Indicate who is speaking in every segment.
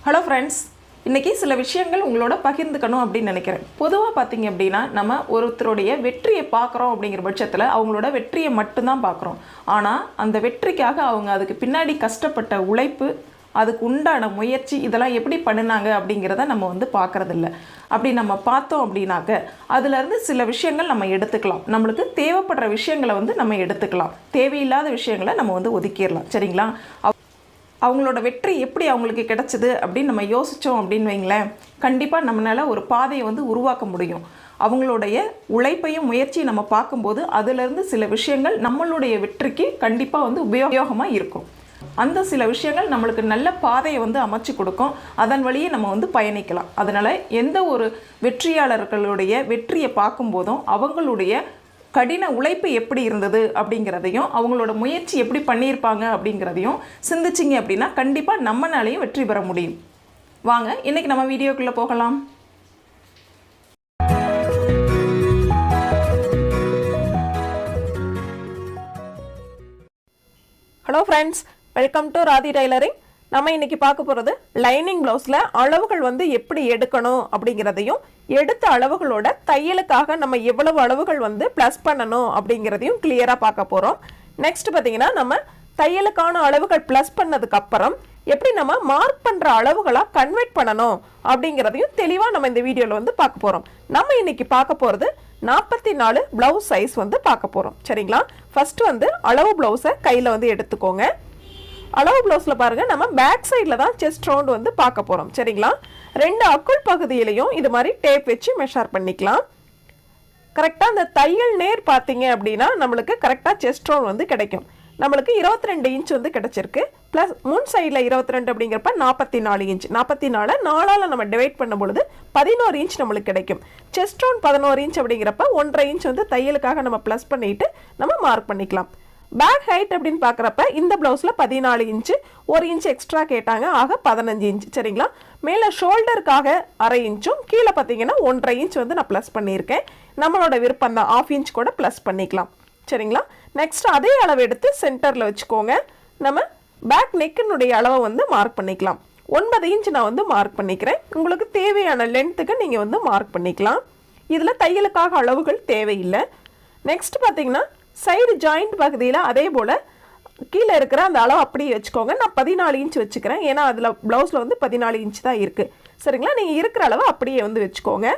Speaker 1: Hello friends, இன்றைக்கி சில விஷயங்கள் உங்களோட பகிர்ந்துக்கணும் அப்படின்னு நினைக்கிறேன். பொதுவாக பார்த்தீங்க அப்படின்னா நம்ம ஒருத்தருடைய வெற்றியை பார்க்குறோம் அப்படிங்கிற பட்சத்தில் அவங்களோட வெற்றியை மட்டும்தான் பார்க்குறோம். ஆனால் அந்த வெற்றிக்காக அவங்க அதுக்கு பின்னாடி கஷ்டப்பட்ட உழைப்பு, அதுக்கு உண்டான முயற்சி, இதெல்லாம் எப்படி பண்ணினாங்க அப்படிங்கிறத நம்ம பார்க்குறதில்ல. அப்படி நம்ம பார்த்தோம் அப்படின்னாக்க அதுலேருந்து சில விஷயங்கள் நம்ம எடுத்துக்கலாம். நம்மளுக்கு தேவைப்படுற விஷயங்களை நம்ம எடுத்துக்கலாம். தேவையில்லாத விஷயங்களை நம்ம ஒதுக்கிடலாம். சரிங்களா? அவங்களோட வெற்றி எப்படி அவங்களுக்கு கிடச்சிது அப்படின்னு நம்ம யோசித்தோம் அப்படின்னு வைங்களேன், கண்டிப்பாக நம்மளால் ஒரு பாதையை உருவாக்க முடியும். அவங்களுடைய உழைப்பையும் முயற்சியும் நம்ம பார்க்கும்போது அதிலிருந்து சில விஷயங்கள் நம்மளுடைய வெற்றிக்கு கண்டிப்பாக உபயோகமாக இருக்கும். அந்த சில விஷயங்கள் நம்மளுக்கு நல்ல பாதையை அமைச்சு கொடுக்கும். அதன் வழியே நம்ம பயணிக்கலாம். அதனால் எந்த ஒரு வெற்றியாளர்களுடைய வெற்றியை பார்க்கும்போதும் அவங்களுடைய கடின உழைப்பு எப்படி இருந்தது அப்படிங்கிறதையும் அவங்களோட முயற்சி எப்படி பண்ணியிருப்பாங்க அப்படிங்கிறதையும் சிந்திச்சிங்க அப்படின்னா கண்டிப்பாக நம்மளாலையும் வெற்றி பெற முடியும். வாங்க இன்றைக்கி நம்ம வீடியோக்குள்ளே போகலாம். Hello friends, welcome to Radhi tailoring. நம்ம இன்றைக்கி பார்க்க போகிறது லைனிங் ப்ளவுஸில் அளவுகள் எப்படி எடுக்கணும் அப்படிங்கிறதையும், எடுத்த அளவுகளோட தையலுக்காக நம்ம எவ்வளவு அளவுகள் ப்ளஸ் பண்ணணும் அப்படிங்கிறதையும் கிளியராக பார்க்க போகிறோம். நெக்ஸ்ட் பார்த்திங்கன்னா நம்ம தையலுக்கான அளவுகள் ப்ளஸ் பண்ணதுக்கப்புறம் எப்படி நம்ம மார்க் பண்ணுற அளவுகளாக கன்வெர்ட் பண்ணணும் அப்படிங்கிறதையும் தெளிவாக நம்ம இந்த வீடியோவில் பார்க்க போகிறோம். நம்ம இன்றைக்கி பார்க்க போகிறது 44 ப்ளவுஸ் சைஸ் பார்க்க போகிறோம். சரிங்களா? ஃபஸ்ட்டு அளவு ப்ளவுஸை கையில் எடுத்துக்கோங்க. அளவு ப்ளவுஸில் பாருங்கள், நம்ம பேக் சைடில் தான் செஸ்ட் ரவுண்டு பார்க்க போகிறோம். சரிங்களா? 2 அக்குள் பகுதியிலையும் இது மாதிரி டேப் வச்சு மெஷர் பண்ணிக்கலாம். கரெக்டாக அந்த தையல் நேர் பார்த்தீங்க அப்படின்னா நம்மளுக்கு கரெக்டாக செஸ்ட் ரவுண்ட் கிடைக்கும். நம்மளுக்கு 22 இன்ச் கிடச்சிருக்கு. ப்ளஸ் முன் சைடில் 22 அப்படிங்கிறப்ப 44 இன்ச். 44 4ஆல் நம்ம டிவைட் பண்ணும் பொழுது 11 இன்ச் நம்மளுக்கு கிடைக்கும். செஸ்ட் ரவுண்ட் 11 இன்ச் அப்படிங்கிறப்ப 1.5 இன்ச் தையலுக்காக நம்ம ப்ளஸ் பண்ணிவிட்டு நம்ம மார்க் பண்ணிக்கலாம். பேக் ஹைட் அப்படின்னு பார்க்குறப்ப இந்த ப்ளவுஸில் 14 இன்ச்சு, 1 இன்ச் எக்ஸ்ட்ரா கேட்டாங்க, ஆக 15 இன்ச். சரிங்களா? மேலே ஷோல்டருக்காக 1/2 இன்ச்சும், கீழே பார்த்தீங்கன்னா 1.5 இன்ச் நான் ப்ளஸ் பண்ணியிருக்கேன். நம்மளோட விருப்பம் தான், 1/2 இன்ச் கூட ப்ளஸ் பண்ணிக்கலாம். சரிங்களா? நெக்ஸ்ட் அதே அளவு எடுத்து சென்டரில் வச்சுக்கோங்க. நம்ம பேக் நெக்கினுடைய அளவை மார்க் பண்ணிக்கலாம். 9 இன்ச் நான் மார்க் பண்ணிக்கிறேன். உங்களுக்கு தேவையான லென்த்துக்கு நீங்கள் மார்க் பண்ணிக்கலாம். இதில் தையலுக்காக அளவுகள் தேவையில்லை. நெக்ஸ்ட் பார்த்தீங்கன்னா சைடு ஜாயிண்ட் பகுதியில் அதே போல் கீழே இருக்கிற அந்த அளவு அப்படியே வச்சுக்கோங்க. நான் 14 இன்ச் வச்சுக்கிறேன். ஏன்னா அதில் ப்ளவுஸில் 14 இன்ச் தான் இருக்குது. சரிங்களா? நீங்கள் இருக்கிற அளவு அப்படியே வச்சுக்கோங்க.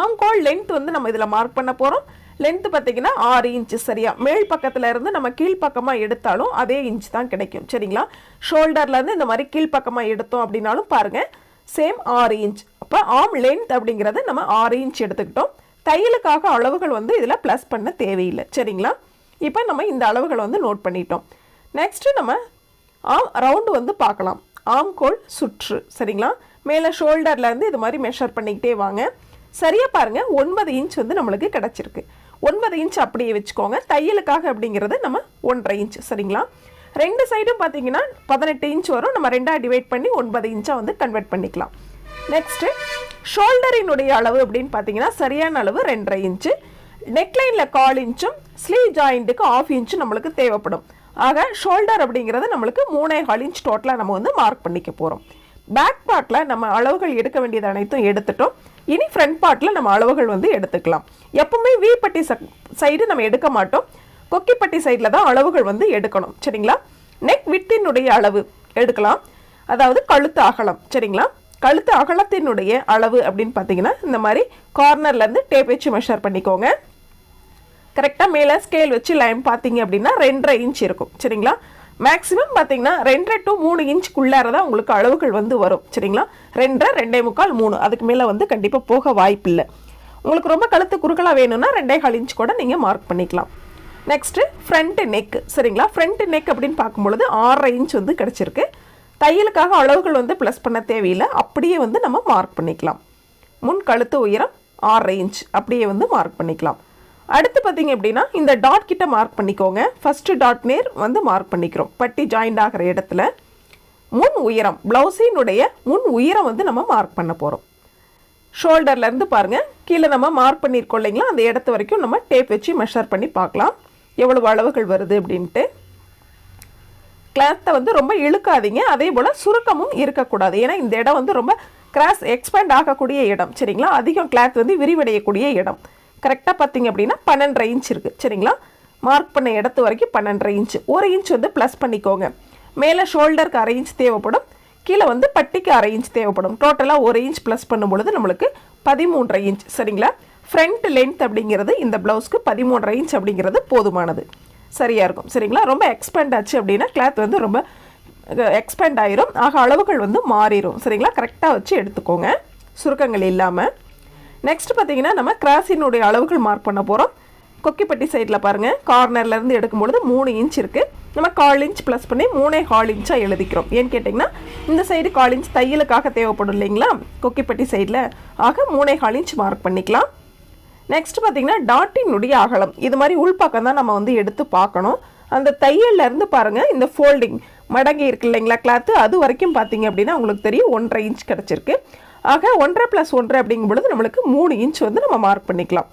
Speaker 1: ஆம்கோல் லென்த் நம்ம இதில் மார்க் பண்ண போகிறோம். லென்த்து பார்த்தீங்கன்னா 6 இன்ச்சு. சரியா? மேல் பக்கத்தில் இருந்து நம்ம கீழ்ப்பக்கமாக எடுத்தாலும் அதே இன்ச் தான் கிடைக்கும். சரிங்களா? ஷோல்டர்லேருந்து இந்த மாதிரி கீழ்ப்பக்கமாக எடுத்தோம் அப்படின்னாலும் பாருங்கள், சேம் 6 இன்ச். அப்போ ஆம் லென்த் அப்படிங்கிறத நம்ம 6 இன்ச் எடுத்துக்கிட்டோம். தையலுக்காக அளவுகள் இதில் ப்ளஸ் பண்ண தேவையில்லை. சரிங்களா? இப்போ நம்ம இந்த அளவுகளை நோட் பண்ணிட்டோம். நெக்ஸ்ட்டு நம்ம ரவுண்டு பார்க்கலாம். ஆம்கோல் சுற்று. சரிங்களா? மேலே ஷோல்டர்லேருந்து இது மாதிரி மெஷர் பண்ணிக்கிட்டே வாங்க. சரியாக பாருங்கள், 9 இன்ச் நம்மளுக்கு கிடச்சிருக்கு. 9 இன்ச் அப்படியே வச்சுக்கோங்க. தையலுக்காக அப்படிங்கிறது நம்ம 1.5 இன்ச். சரிங்களா? 2 சைடும் பார்த்தீங்கன்னா 18 இன்ச் வரும். நம்ம 2ஆக டிவைட் பண்ணி 9 இன்ச்சாக கன்வெர்ட் பண்ணிக்கலாம். நெக்ஸ்ட்டு ஷோல்டரினுடைய அளவு அப்படின்னு பார்த்தீங்கன்னா சரியான அளவு 2.5 இன்ச்சு. நெக்லைனில் 1/4 இன்ச்சும், ஸ்லீவ் ஜாயிண்ட்டுக்கு 1/2 இன்ச்சும் நம்மளுக்கு தேவைப்படும். ஆக ஷோல்டர் அப்படிங்கிறது நம்மளுக்கு 3.25 இன்ச் டோட்டலாக நம்ம மார்க் பண்ணிக்க போகிறோம். பேக் பார்ட்டில் நம்ம அளவுகள் எடுக்க வேண்டியது அனைத்தும் எடுத்துட்டோம். இனி ஃப்ரண்ட் பார்ட்டில் நம்ம அளவுகள் எடுத்துக்கலாம். எப்பவுமே வீப்பட்டி சைடு நம்ம எடுக்க மாட்டோம். கொக்கிப்பட்டி சைடில் தான் அளவுகள் எடுக்கணும். சரிங்களா? நெக் வித்தினுடைய அளவு எடுக்கலாம், அதாவது கழுத்து அகலம். சரிங்களா? கழுத்து அகலத்தினுடைய அளவு அப்படின்னு பார்த்தீங்கன்னா இந்த மாதிரி கார்னர்லேருந்து டேப் வச்சு மெஷர் பண்ணிக்கோங்க. கரெக்டாக மேலே ஸ்கேல் வச்சு லைன் பார்த்தீங்க அப்படின்னா 2.5 இன்ச் இருக்கும். சரிங்களா? மேக்ஸிமம் பார்த்தீங்கன்னா 2 to 3 இன்ச்சுக்குள்ளார தான் உங்களுக்கு அளவுகள் வரும். சரிங்களா? 2, 2.25, 3, அதுக்கு மேலே கண்டிப்பாக போக வாய்ப்பில்லை. உங்களுக்கு ரொம்ப கழுத்து குறுக்கலாக வேணும்னா 2.25 இன்ச் கூட நீங்கள் மார்க் பண்ணிக்கலாம். Next front neck. சரிங்களா? ஃப்ரண்ட் நெக் அப்படின்னு பார்க்கும்பொழுது 6.5 இன்ச் கிடச்சிருக்கு. தையலுக்காக அளவுகள் ப்ளஸ் பண்ண தேவையில்லை. அப்படியே நம்ம மார்க் பண்ணிக்கலாம். முன் கழுத்து உயரம் 6.5 இன்ச் அப்படியே மார்க் பண்ணிக்கலாம். அடுத்து பார்த்தீங்க அப்படின்னா இந்த டாட் கிட்ட மார்க் பண்ணிக்கோங்க. ஃபஸ்ட்டு டாட் நேர் மார்க் பண்ணிக்கிறோம். பட்டி ஜாயிண்ட் ஆகிற இடத்துல முன் உயரம், ப்ளவுஸினுடைய முன் உயரம் நம்ம மார்க் பண்ண போகிறோம். ஷோல்டர்லேருந்து பாருங்கள், கீழே நம்ம மார்க் பண்ணியிருக்கோம் இல்லைங்களா, அந்த இடத்து வரைக்கும் நம்ம டேப் வச்சு மெஷர் பண்ணி பார்க்கலாம் எவ்வளவு அளவுகள் வருது அப்படின்ட்டு. கிளாத்தை வந்து ரொம்ப இழுக்காதீங்க, அதே போல் சுருக்கமும் இருக்கக்கூடாது. ஏன்னா இந்த இடம் வந்து ரொம்ப கிராஸ் எக்ஸ்பேண்ட் ஆகக்கூடிய இடம் சரிங்களா. அதிகம் கிளாத் வந்து விரிவடையக்கூடிய இடம். கரெக்டாக பார்த்தீங்க அப்படின்னா 12.5 இன்ச் இருக்குது சரிங்களா. மார்க் பண்ண இடத்து வரைக்கும் 12.5 இன்ச். 1 இன்ச் வந்து ப்ளஸ் பண்ணிக்கோங்க. மேலே ஷோல்டருக்கு 1/2 இன்ச் தேவைப்படும், கீழே வந்து பட்டிக்கு 1/2 இன்ச் தேவைப்படும். டோட்டலாக 1 இன்ச் ப்ளஸ் பண்ணும்பொழுது நம்மளுக்கு 13.5 இன்ச் சரிங்களா. ஃப்ரண்ட் லென்த் அப்படிங்கிறது இந்த ப்ளவுஸ்க்கு 13.5 இன்ச் அப்படிங்கிறது போதுமானது, சரியாக இருக்கும் சரிங்களா. ரொம்ப எக்ஸ்பேண்ட் ஆச்சு அப்படின்னா கிளாத் வந்து ரொம்ப எக்ஸ்பேண்ட் ஆயிரும், ஆக அளவுகள் வந்து மாறிடும் சரிங்களா. கரெக்டாக வச்சு எடுத்துக்கோங்க சுருக்கங்கள் இல்லாமல். நெக்ஸ்ட் பார்த்தீங்கன்னா நம்ம கிராஸினுடைய அளவுகள் மார்க் பண்ண போகிறோம். கொக்கிப்பட்டி சைடில் பாருங்கள், கார்னர்லேருந்து எடுக்கும்பொழுது 3 இன்ச் இருக்குது. நம்ம 1/4 இன்ச் ப்ளஸ் பண்ணி 3.25 இன்ச்சாக எழுதிக்கிறோம். ஏன்னு கேட்டிங்கன்னா இந்த சைடு 1/4 இன்ச் தையலுக்காக தேவைப்படும் இல்லைங்களா கொக்கிப்பட்டி சைடில், ஆக 3.25 இன்ச் மார்க் பண்ணிக்கலாம். நெக்ஸ்ட் பார்த்தீங்கன்னா டாட்டினுடைய அகலம், இது மாதிரி உள்பக்கம் தான் நம்ம வந்து எடுத்து பார்க்கணும். அந்த தையல்லேருந்து பாருங்கள், இந்த ஃபோல்டிங் மடங்கி இருக்கு இல்லைங்களா கிளாத்து, அது வரைக்கும் பார்த்தீங்க அப்படின்னா உங்களுக்கு தெரியும் 1.5 இன்ச் கிடச்சிருக்கு. ஆக 1.5 + 1 அப்படிங்கும் பொழுது நம்மளுக்கு 3 இன்ச் வந்து நம்ம மார்க் பண்ணிக்கலாம்.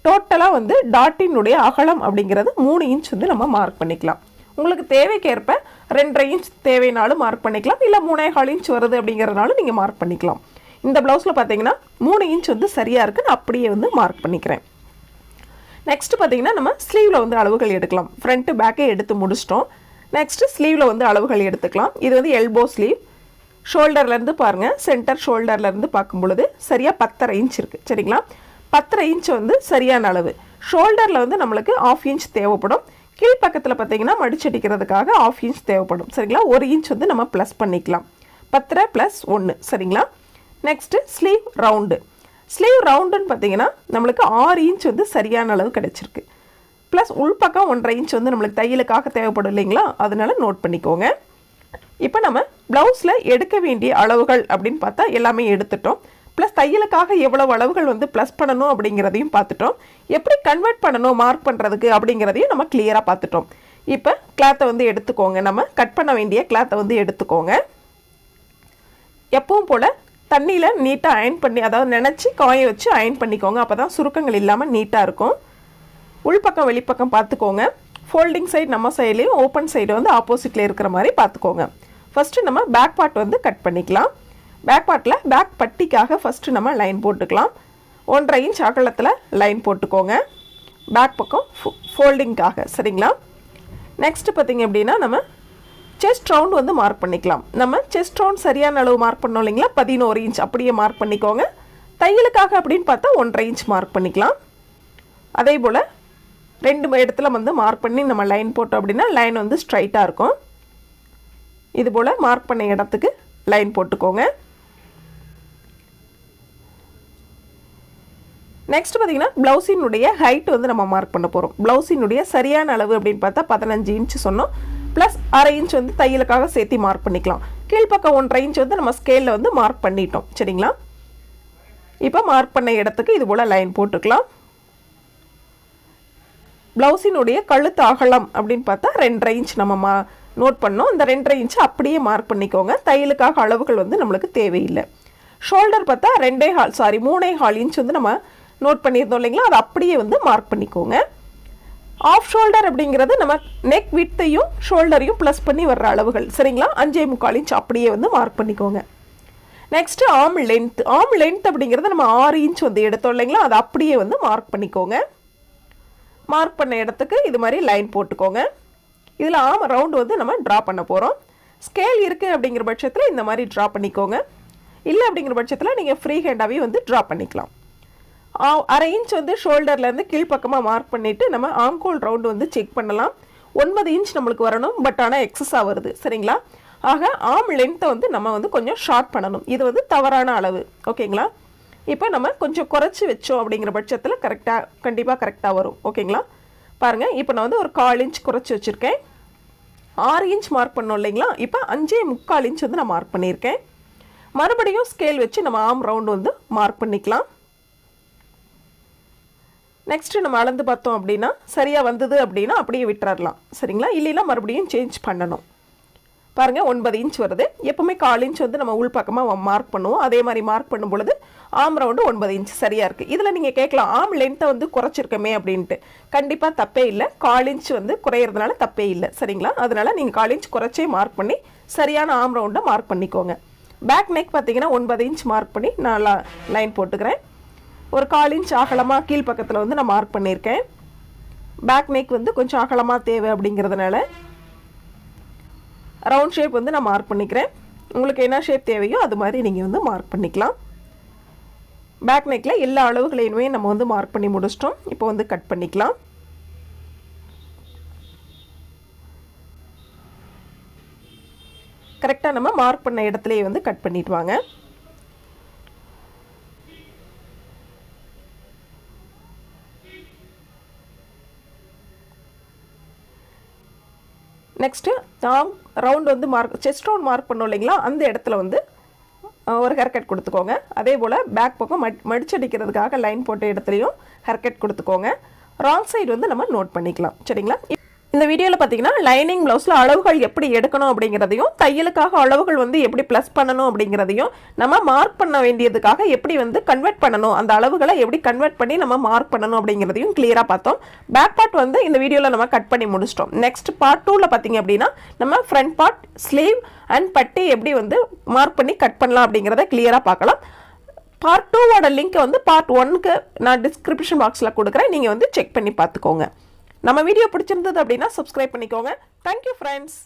Speaker 1: டோட்டலாக வந்து டாட்டினுடைய அகலம் அப்படிங்கிறது 3 இன்ச் வந்து நம்ம மார்க் பண்ணிக்கலாம். உங்களுக்கு தேவைக்கேற்ப 2.5 இன்ச் தேவைனாலும் மார்க் பண்ணிக்கலாம், இல்லை 3.25 இன்ச் வருது அப்படிங்கிறதுனாலும் நீங்கள் மார்க் பண்ணிக்கலாம். இந்த ப்ளவுஸில் பார்த்தீங்கன்னா 3 இன்ச் வந்து சரியாக இருக்குன்னு அப்படியே வந்து மார்க் பண்ணிக்கிறேன். நெக்ஸ்ட் பார்த்தீங்கன்னா நம்ம ஸ்லீவில் வந்து அளவுகள் எடுக்கலாம். ஃப்ரண்ட்டு பேக்கே எடுத்து முடிச்சிட்டோம். நெக்ஸ்ட்டு ஸ்லீவில் வந்து அளவுகள் எடுத்துக்கலாம். இது வந்து எல்போ ஸ்லீவ். ஷோல்டர்லேருந்து பாருங்கள், சென்டர் ஷோல்டர்லேருந்து பார்க்கும் பொழுது சரியாக 10.5 இன்ச் இருக்குது சரிங்களா. 10.5 இன்ச் வந்து சரியான அளவு. ஷோல்டரில் வந்து நம்மளுக்கு 1/2 இன்ச் தேவைப்படும். கீழ்ப்பக்கத்தில் பார்த்தீங்கன்னா மடிச்சடிக்கிறதுக்காக 1/2 இன்ச் தேவைப்படும் சரிங்களா. 1 இன்ச் வந்து நம்ம ப்ளஸ் பண்ணிக்கலாம். 10 + 1 சரிங்களா. Next sleeve round. ஸ்லீவ் ரவுண்டுன்னு பார்த்தீங்கன்னா நம்மளுக்கு 6 இன்ச் வந்து சரியான அளவு கிடச்சிருக்கு. ப்ளஸ் உள்பக்கம் 1.5 இன்ச் வந்து நம்மளுக்கு தையலுக்காக தேவைப்படும் இல்லைங்களா, அதனால நோட் பண்ணிக்கோங்க. இப்போ நம்ம ப்ளவுஸில் எடுக்க வேண்டிய அளவுகள் அப்படின்னு பார்த்தா எல்லாமே எடுத்துட்டோம். ப்ளஸ் தையலுக்காக எவ்வளவு அளவுகள் வந்து ப்ளஸ் பண்ணணும் அப்படிங்கிறதையும் பார்த்துட்டோம். எப்படி கன்வெர்ட் பண்ணணும் மார்க் பண்ணுறதுக்கு அப்படிங்கிறதையும் நம்ம கிளியராக பார்த்துட்டோம். இப்போ கிளாத்தை வந்து எடுத்துக்கோங்க. நம்ம கட் பண்ண வேண்டிய கிளாத்தை வந்து எடுத்துக்கோங்க. எப்பவும் போல் தண்ணியில் நீட்டாக அயன் பண்ணி, அதாவது நினச்சி காய வச்சு அயன் பண்ணிக்கோங்க. அப்போ தான் சுருக்கங்கள் இல்லாமல் நீட்டாக இருக்கும். உள்பக்கம் வெளிப்பக்கம் பார்த்துக்கோங்க. ஃபோல்டிங் சைடு நம்ம சைட்லேயும் ஓப்பன் சைடு வந்து ஆப்போசிட்டில் இருக்கிற மாதிரி பார்த்துக்கோங்க. ஃபஸ்ட்டு நம்ம பேக் பார்ட் வந்து கட் பண்ணிக்கலாம். பேக் பார்ட்டில் பேக் பட்டிக்காக ஃபஸ்ட்டு நம்ம லைன் போட்டுக்கலாம். 1.5 இன்ச் அகலத்தில் லைன் போட்டுக்கோங்க பேக் பக்கம் ஃபோல்டிங்காக சரிங்களா. நெக்ஸ்ட்டு பார்த்திங்க அப்படின்னா நம்ம செஸ்ட் ரவுண்ட் வந்து மார்க் பண்ணிக்கலாம். நம்ம செஸ்ட் ரவுண்ட் சரியான அளவு மார்க் பண்ணோம் இல்லைங்களா, 11 இன்ச் அப்படியே மார்க் பண்ணிக்கோங்க. தையலுக்காக அப்படின்னு பார்த்தா 1.5 இன்ச் மார்க் பண்ணிக்கலாம். அதே போல் 2 இடத்துல வந்து மார்க் பண்ணி நம்ம லைன் போட்டோம் அப்படின்னா லைன் வந்து ஸ்ட்ரைட்டாக இருக்கும். இது போல் மார்க் பண்ண இடத்துக்கு லைன் போட்டுக்கோங்க. நெக்ஸ்ட் பார்த்தீங்கன்னா ப்ளவுஸினுடைய ஹைட் வந்து நம்ம மார்க் பண்ண போகிறோம். ப்ளவுஸினுடைய சரியான அளவு அப்படின்னு பார்த்தா 15 இன்ச் சொன்னோம். ப்ளஸ் 1/2 இன்ச் வந்து தையலுக்காக சேர்த்து மார்க் பண்ணிக்கலாம். கீழ்ப்பக்கம் 1.5 இன்ச் வந்து நம்ம ஸ்கேலில் வந்து மார்க் பண்ணிட்டோம் சரிங்களா. இப்போ மார்க் பண்ண இடத்துக்கு இது போல் லைன் போட்டுக்கலாம். ப்ளவுஸினுடைய கழுத்து அகலம் அப்படின்னு பார்த்தா 2.5 இன்ச் நம்ம நோட் பண்ணோம். இந்த 2.5 இன்ச் அப்படியே மார்க் பண்ணிக்கோங்க. தையலுக்காக அளவுகள் வந்து நம்மளுக்கு தேவையில்லை. ஷோல்டர் பார்த்தா 3.25 இன்ச் வந்து நம்ம நோட் பண்ணியிருந்தோம் இல்லைங்களா, அது அப்படியே வந்து மார்க் பண்ணிக்கோங்க. ஆஃப் ஷோல்டர் அப்படிங்கிறது நம்ம நெக் விட்டையும் ஷோல்டரையும் ப்ளஸ் பண்ணி வர்ற அளவுகள் சரிங்களா. 5.25 இன்ச் அப்படியே வந்து மார்க் பண்ணிக்கோங்க. Next arm length. Arm length அப்படிங்கிறது நம்ம 6 இன்ச் வந்து எடுத்தோம் இல்லைங்களா, அது அப்படியே வந்து மார்க் பண்ணிக்கோங்க. மார்க் பண்ண இடத்துக்கு இது மாதிரி லைன் போட்டுக்கோங்க. இதில் ஆர்ம் ரவுண்டு வந்து நம்ம ட்ரா பண்ண போகிறோம். ஸ்கேல் இருக்குது அப்படிங்கிற பட்சத்தில் இந்த மாதிரி ட்ரா பண்ணிக்கோங்க. இல்லை அப்படிங்கிற பட்சத்தில் நீங்கள் ஃப்ரீ ஹேண்டாகவே வந்து ட்ரா பண்ணிக்கலாம். 1/2 இன்ச் வந்து ஷோல்டர்லேருந்து கீழ்ப்பக்கமாக மார்க் பண்ணிவிட்டு நம்ம ஆம்கோல் ரவுண்டு வந்து செக் பண்ணலாம். 9 இன்ச் நம்மளுக்கு வரணும், பட் ஆனால் எக்ஸஸாக வருது சரிங்களா. ஆக ஆர்ம் லென்த்தை வந்து நம்ம வந்து கொஞ்சம் ஷார்ட் பண்ணணும். இது வந்து தவறான அளவு ஓகேங்களா. இப்போ நம்ம கொஞ்சம் குறைச்சி வச்சோம் அப்படிங்கிற பட்சத்தில் கண்டிப்பாக கரெக்டாக வரும் ஓகேங்களா. பாருங்கள், இப்போ நான் வந்து ஒரு 1/4 இன்ச் குறைச்சி வச்சுருக்கேன். 6 இன்ச் மார்க் பண்ணோம் இல்லைங்களா, இப்போ 5.25 இன்ச் வந்து நான் மார்க் பண்ணியிருக்கேன். மறுபடியும் ஸ்கேல் வச்சு நம்ம ஆர்ம் ரவுண்டு வந்து மார்க் பண்ணிக்கலாம். நெக்ஸ்ட்டு நம்ம அளந்து பார்த்தோம் அப்படின்னா சரியாக வந்தது அப்படின்னா அப்படியே விட்டுறலாம் சரிங்களா. இல்லைன்னா மறுபடியும் சேஞ்ச் பண்ணணும். பாருங்கள் 9 இன்ச் வருது. எப்போவுமே 1/4 இன்ச் வந்து நம்ம உள் பக்கமாக மார்க் பண்ணுவோம். அதே மாதிரி மார்க் பண்ணும் பொழுது ஆம் ரவுண்டு 9 இன்ச் சரியாக இருக்குது. இதில் நீங்கள் கேட்கலாம் ஆம் லென்த்தை வந்து குறைச்சிருக்கமே அப்படின்ட்டு. கண்டிப்பாக தப்பே இல்லை. 1/4 இன்ச் வந்து குறையிறதுனால தப்பே இல்லை சரிங்களா. அதனால் நீங்கள் 1/4 இன்ச் குறைச்சே மார்க் பண்ணி சரியான ஆம் ரவுண்டை மார்க் பண்ணிக்கோங்க. பேக் நெக் பார்த்தீங்கன்னா 9 இன்ச் மார்க் பண்ணி நான் லைன் போட்டுக்கிறேன். ஒரு 1/4 இன்ச் அகலமாக கீழ்ப்பக்கத்தில் வந்து நான் மார்க் பண்ணியிருக்கேன். பேக் நெக் வந்து கொஞ்சம் அகலமாக தேவை அப்படிங்கிறதுனால ரவுண்ட் ஷேப் வந்து நான் மார்க் பண்ணிக்கிறேன். உங்களுக்கு என்ன ஷேப் தேவையோ அது மாதிரி நீங்கள் வந்து மார்க் பண்ணிக்கலாம். பேக் நெக்கில் எல்லா அளவுகளையுமே நம்ம வந்து மார்க் பண்ணி முடிச்சிட்டோம். இப்போ வந்து கட் பண்ணிக்கலாம். கரெக்டாக நம்ம மார்க் பண்ண இடத்துலையே வந்து கட் பண்ணிட்டு வாங்க. நெக்ஸ்ட்டு நாம் ரவுண்ட் வந்து செஸ்ட் ரவுண்ட் மார்க் பண்ணோம் இல்லைங்களா, அந்த இடத்துல வந்து ஒரு ஹேர் கட் கொடுத்துக்கோங்க. அதே போல் பேக் பக்கம் மடிச்சடிக்கிறதுக்காக லைன் போட்ட இடத்துலையும் ஹேர் கட் கொடுத்துக்கோங்க. ராங் சைடு வந்து நம்ம நோட் பண்ணிக்கலாம் சரிங்களா. இந்த வீடியோவில் பார்த்தீங்கன்னா லைனிங் ப்ளவுஸில் அளவுகள் எப்படி எடுக்கணும் அப்படிங்கிறதையும், தையலுக்காக அளவுகள் வந்து எப்படி ப்ளஸ் பண்ணணும் அப்படிங்கிறதையும், நம்ம மார்க் பண்ண வேண்டியதுக்காக எப்படி வந்து கன்வெர்ட் பண்ணணும், அந்த அளவுகளை எப்படி கன்வெர்ட் பண்ணி நம்ம மார்க் பண்ணணும் அப்படிங்கிறதையும் கிளியராக பார்த்தோம். பேக் பார்ட் வந்து இந்த வீடியோவில் நம்ம கட் பண்ணி முடிச்சிட்டோம். நெக்ஸ்ட் பார்ட் 2ல் பார்த்தீங்க அப்படின்னா நம்ம ஃப்ரண்ட் பார்ட், ஸ்லீவ் அண்ட் பட்டி எப்படி வந்து மார்க் பண்ணி கட் பண்ணலாம் அப்படிங்கிறத கிளியராக பார்க்கலாம். பார்ட் 2வோட லிங்க் வந்து பார்ட் 1க்கு நான் டிஸ்கிரிப்ஷன் பாக்ஸில் கொடுக்குறேன். நீங்கள் வந்து செக் பண்ணி பார்த்துக்கோங்க. நம்ம வீடியோ பிடிச்சிருந்தது அப்படின்னா சப்ஸ்கிரைப் பண்ணிக்கோங்க. Thank you friends.